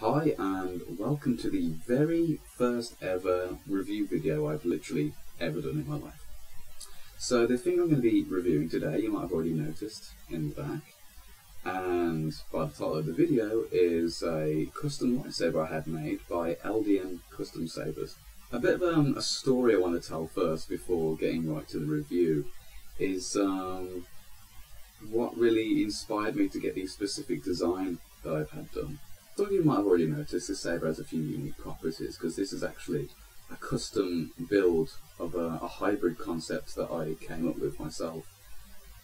Hi and welcome to the very first ever review video I've literally ever done in my life. So the thing I'm going to be reviewing today, you might have already noticed in the back, and by the title of the video, is a custom lightsaber I had made by LDMsabers. A bit of a story I want to tell first before getting right to the review is what really inspired me to get the specific design that I've had done. Some of you might have already noticed this saber has a few unique properties because this is actually a custom build of a hybrid concept that I came up with myself,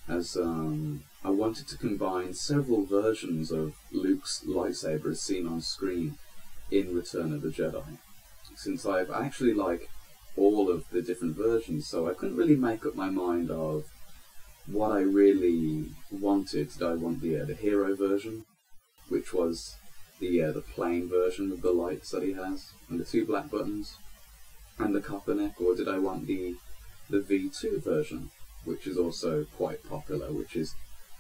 as I wanted to combine several versions of Luke's lightsaber as seen on screen in Return of the Jedi, since I've actually like all of the different versions, so I couldn't really make up my mind of what I really wanted. Did I want the hero version, which was the plain version with the lights that he has and the two black buttons and the copper neck, or did I want the V2 version, which is also quite popular, which is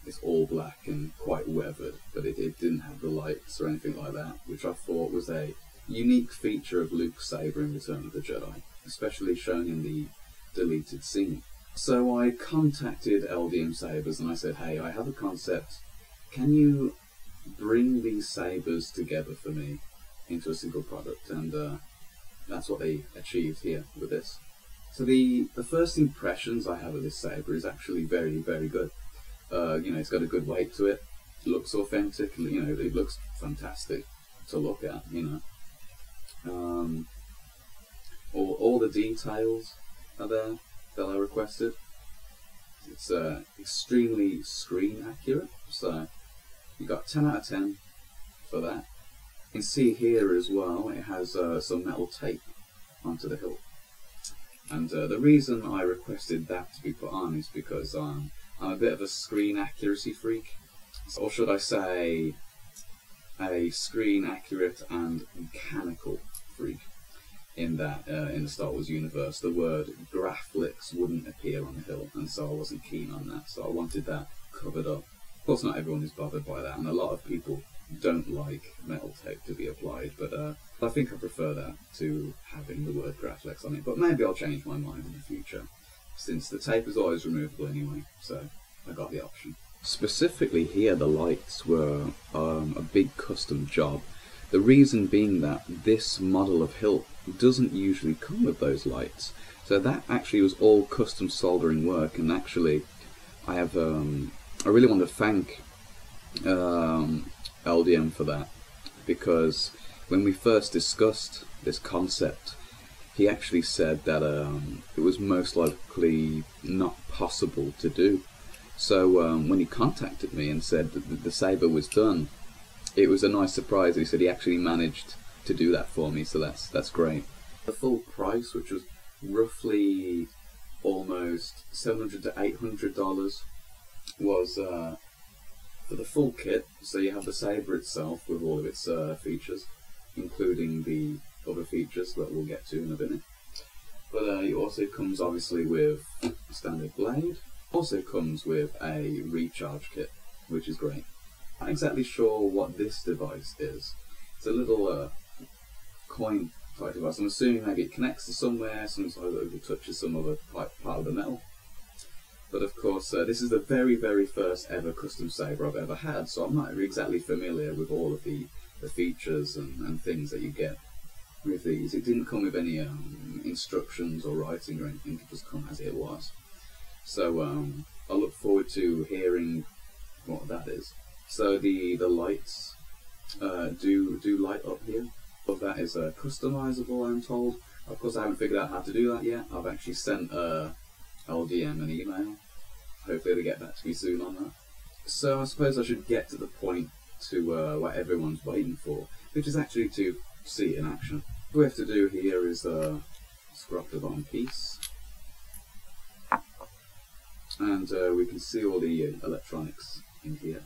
it's all black and quite weathered, but it didn't have the lights or anything like that, which I thought was a unique feature of Luke's saber in Return of the Jedi, especially shown in the deleted scene. So I contacted LDMsabers and I said, hey, I have a concept, can you bring these sabers together for me into a single product? And that's what they achieved here with this. So the first impressions I have of this saber is actually very, very good. You know, it's got a good weight to it, looks authentic, you know, it looks fantastic to look at, you know. All the details are there that I requested. It's extremely screen accurate, so you got 10 out of 10 for that. You can see here as well, it has some metal tape onto the hilt. And the reason I requested that to be put on is because I'm a bit of a screen accuracy freak. Or should I say, a screen accurate and mechanical freak. In that, in the Star Wars universe, the word graphics wouldn't appear on the hilt, and so I wasn't keen on that, so I wanted that covered up. Of course, not everyone is bothered by that, and a lot of people don't like metal tape to be applied, but I think I prefer that to having the word graphics on it. But maybe I'll change my mind in the future, since the tape is always removable anyway, so I got the option. Specifically here, the lights were a big custom job. The reason being that this model of hilt doesn't usually come with those lights, so that actually was all custom soldering work. And actually, I really want to thank LDM for that, because when we first discussed this concept, he actually said that it was most likely not possible to do. So when he contacted me and said that the saber was done, it was a nice surprise. He said he actually managed to do that for me, so that's great. The full price, which was roughly almost $700 to $800, was for the full kit. So you have the saber itself with all of its features, including the other features that we'll get to in a minute. But it also comes obviously with a standard blade. Also comes with a recharge kit, which is great. I'm not exactly sure what this device is. It's a little coin type device. I'm assuming maybe it connects to somewhere, sometimes it touches some other part of the metal. But of course, this is the very, very first ever custom saber I've ever had, so I'm not exactly familiar with all of the features and things that you get with these. It didn't come with any instructions or writing or anything, it just come as it was. So I look forward to hearing what that is. So the lights do light up here. But that is customizable, I'm told. Of course, I haven't figured out how to do that yet. I've actually sent LDM an email. Hopefully they get back to me soon on that. So I suppose I should get to the point to what everyone's waiting for, which is actually to see it in action. What we have to do here is scrap the bottom piece. And we can see all the electronics in here.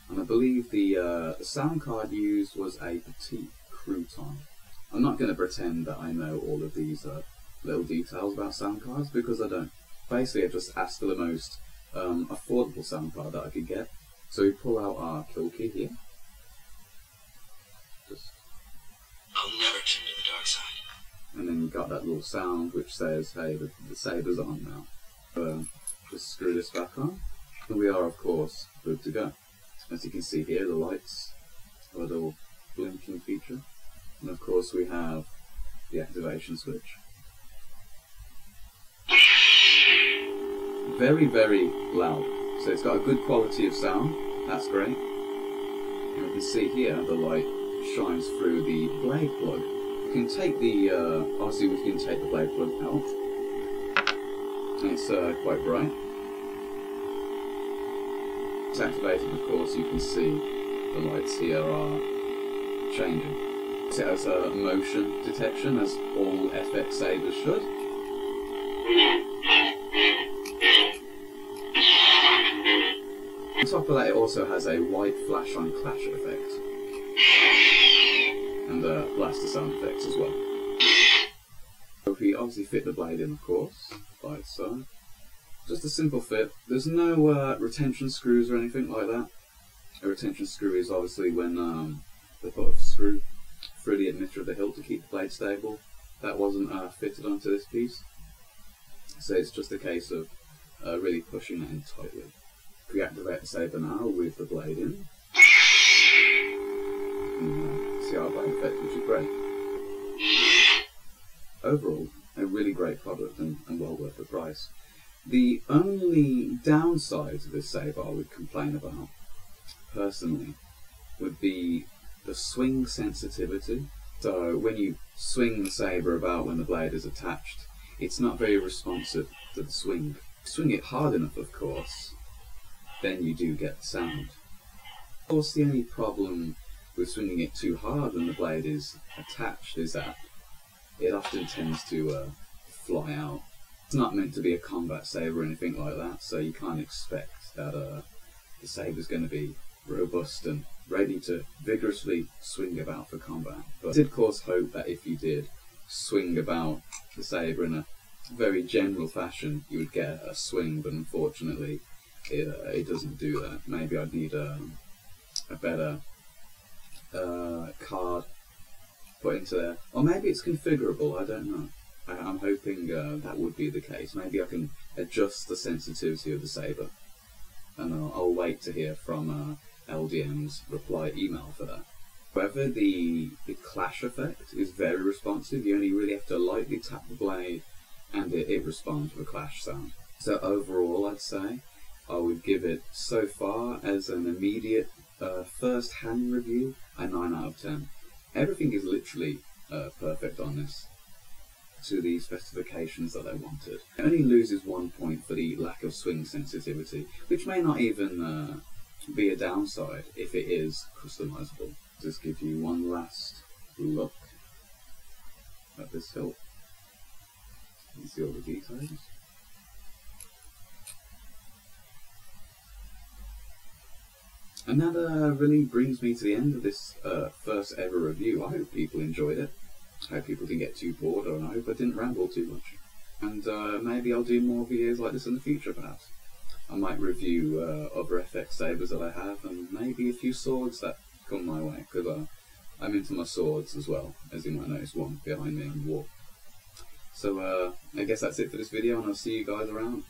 And I believe the sound card used was a petite crouton. I'm not going to pretend that I know all of these little details about sound cards, because I don't. Basically, I just asked for the most affordable sound card that I could get. So we pull out our kill key here. introduction to the dark side. And then you've got that little sound which says, hey, the saber's on now. Just screw this back on, and we are, of course, good to go. As you can see here, the lights have a little blinking feature. And of course we have the activation switch. Very, very loud. So it's got a good quality of sound. That's great. And you can see here the light shines through the blade plug. You can take the, obviously we can take the blade plug out. And it's quite bright. It's activated, of course, you can see the lights here are changing. It has a motion detection, as all FX sabers should. On top of that, it also has a white flash on clash effect, and blaster sound effects as well. So we obviously fit the blade in, of course, like so. Just a simple fit. There's no retention screws or anything like that. A retention screw is obviously when they put a screw through the emitter of the hilt to keep the blade stable. That wasn't fitted onto this piece. So it's just a case of really pushing it in tightly. If we activate the saber now with the blade in, you can see our blade effect, which is great. Overall, a really great product and well worth the price. The only downside to this saber I would complain about, personally, would be the swing sensitivity. So when you swing the saber about when the blade is attached, it's not very responsive to the swing. Swing it hard enough, of course, then you do get the sound. Of course, the only problem with swinging it too hard when the blade is attached is that it often tends to fly out. It's not meant to be a combat saber or anything like that, so you can't expect that the saber's going to be robust and ready to vigorously swing about for combat. But I did, of course, hope that if you did swing about the saber in a very general fashion, you would get a swing, but unfortunately it doesn't do that. Maybe I'd need a better card put into there, or maybe it's configurable, I don't know. I'm hoping that would be the case. Maybe I can adjust the sensitivity of the saber, and I'll wait to hear from LDM's reply email for that. However, the clash effect is very responsive. You only really have to lightly tap the blade and it responds with a clash sound. So overall, I'd say I would give it, so far, as an immediate first-hand review, a 9 out of 10. Everything is literally perfect on this, to the specifications that I wanted. It only loses 1 point for the lack of swing sensitivity, which may not even be a downside if it is customizable. Just give you one last look at this hilt. You can see all the details. And that really brings me to the end of this first ever review. I hope people enjoyed it. I hope people didn't get too bored, and I hope I didn't ramble too much. And maybe I'll do more videos like this in the future, perhaps. I might review other FX sabers that I have, and maybe a few swords that come my way, because I'm into my swords as well, as you might notice one behind me on the wall. So I guess that's it for this video, and I'll see you guys around.